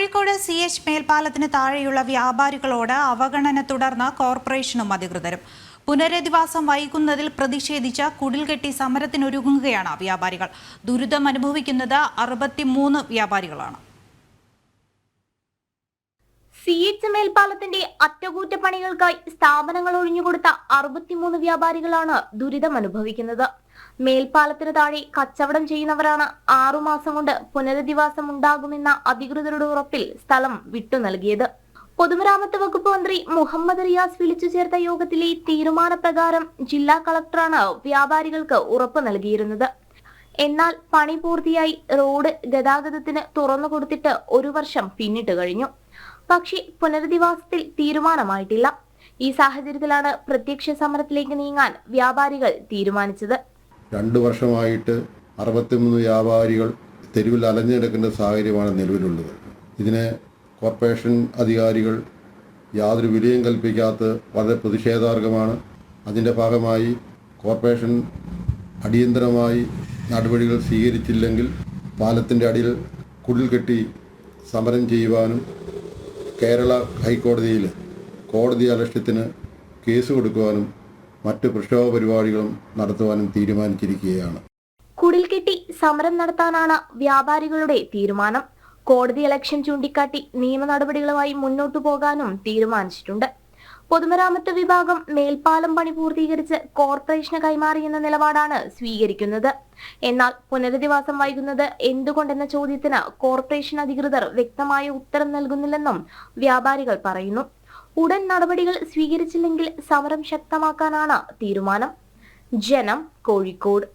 Kozhikode CH മേൽപ്പാലത്തിന് താഴെയുള്ള വ്യാപാരികളോട് അവഗണന തുടർന്ന് കോർപ്പറേഷനും അധികൃതരും. പുനരധിവാസം വൈകുന്നതിൽ പ്രതിഷേധിച്ച് കുടിൽകെട്ടി സമരത്തിനൊരുങ്ങുകയാണ് വ്യാപാരികൾ. ദുരിതം അനുഭവിക്കുന്നത് 63 വ്യാപാരികളാണ്. CH മേൽപ്പാലത്തിന്റെ അറ്റകുറ്റപ്പണികൾക്കായി സ്ഥാപനങ്ങൾ ഒഴിഞ്ഞുകൊടുത്ത 63 വ്യാപാരികളാണ് ദുരിതം അനുഭവിക്കുന്നത്. മേൽപ്പാലത്തിന് താഴെ കച്ചവടം ചെയ്യുന്നവരാണ് 6 മാസം കൊണ്ട് പുനരധിവാസം ഉണ്ടാകുമെന്ന അധികൃതരുടെ ഉറപ്പിൽ സ്ഥലം വിട്ടു നൽകിയത്. പൊതുമരാമത്ത് വകുപ്പ് മന്ത്രി മുഹമ്മദ് റിയാസ് വിളിച്ചു ചേർത്ത യോഗത്തിലെ തീരുമാനപ്രകാരം ജില്ലാ കളക്ടറാണ് വ്യാപാരികൾക്ക് ഉറപ്പ് നൽകിയിരുന്നത്. എന്നാൽ പണി പൂർത്തിയായി റോഡ് ഗതാഗതത്തിന് തുറന്നു കൊടുത്തിട്ട് 1 വർഷം പിന്നിട്ട് കഴിഞ്ഞു. പക്ഷേ പുനരധിവാസത്തിൽ തീരുമാനമായിട്ടില്ല. ഈ സാഹചര്യത്തിലാണ് പ്രത്യക്ഷ സമരത്തിലേക്ക് നീങ്ങാൻ വ്യാപാരികൾ തീരുമാനിച്ചത്. 2 വർഷമായിട്ട് 63 വ്യാപാരികൾ തെരുവിൽ അലഞ്ഞു കിടക്കുന്ന സാഹചര്യമാണ് നിലവിലുള്ളത്. ഇതിനെ കോർപ്പറേഷൻ അധികാരികൾ യാതൊരു വിലയും കൽപ്പിക്കാത്ത വളരെ പ്രതിഷേധാർഹമാണ്. അതിൻ്റെ ഭാഗമായി കോർപ്പറേഷൻ അടിയന്തരമായി നടപടികൾ സ്വീകരിച്ചില്ലെങ്കിൽ പാലത്തിൻ്റെ അടിയിൽ കുടിൽ കെട്ടി സമരം ചെയ്യുവാനും കേരള ഹൈക്കോടതിയിൽ കോടതി അലക്ഷ്യത്തിന് കേസ് കൊടുക്കുവാനും മറ്റ് പ്രക്ഷോഭ പരിപാടികളും നടത്തുവാനും തീരുമാനിച്ചിരിക്കുകയാണ്. കുടിൽകെട്ടി സമരം നടത്താനാണ് വ്യാപാരികളുടെ തീരുമാനം. കോടതി അലക്ഷ്യം ചൂണ്ടിക്കാട്ടി നിയമ നടപടികളുമായി മുന്നോട്ടു പോകാനും തീരുമാനിച്ചിട്ടുണ്ട്. പൊതുമരാമത്ത് വിഭാഗം മേൽപ്പാലം പണി പൂർത്തീകരിച്ച് കോർപ്പറേഷന് കൈമാറിയെന്ന നിലപാടാണ് സ്വീകരിക്കുന്നത്. എന്നാൽ പുനരധിവാസം വൈകുന്നത് എന്തുകൊണ്ടെന്ന ചോദ്യത്തിന് കോർപ്പറേഷൻ അധികൃതർ വ്യക്തമായ ഉത്തരം നൽകുന്നില്ലെന്നും വ്യാപാരികൾ പറയുന്നു. ഉടൻ നടപടികൾ സ്വീകരിച്ചില്ലെങ്കിൽ സമരം ശക്തമാക്കാനാണ് തീരുമാനം. ജനം, കോഴിക്കോട്.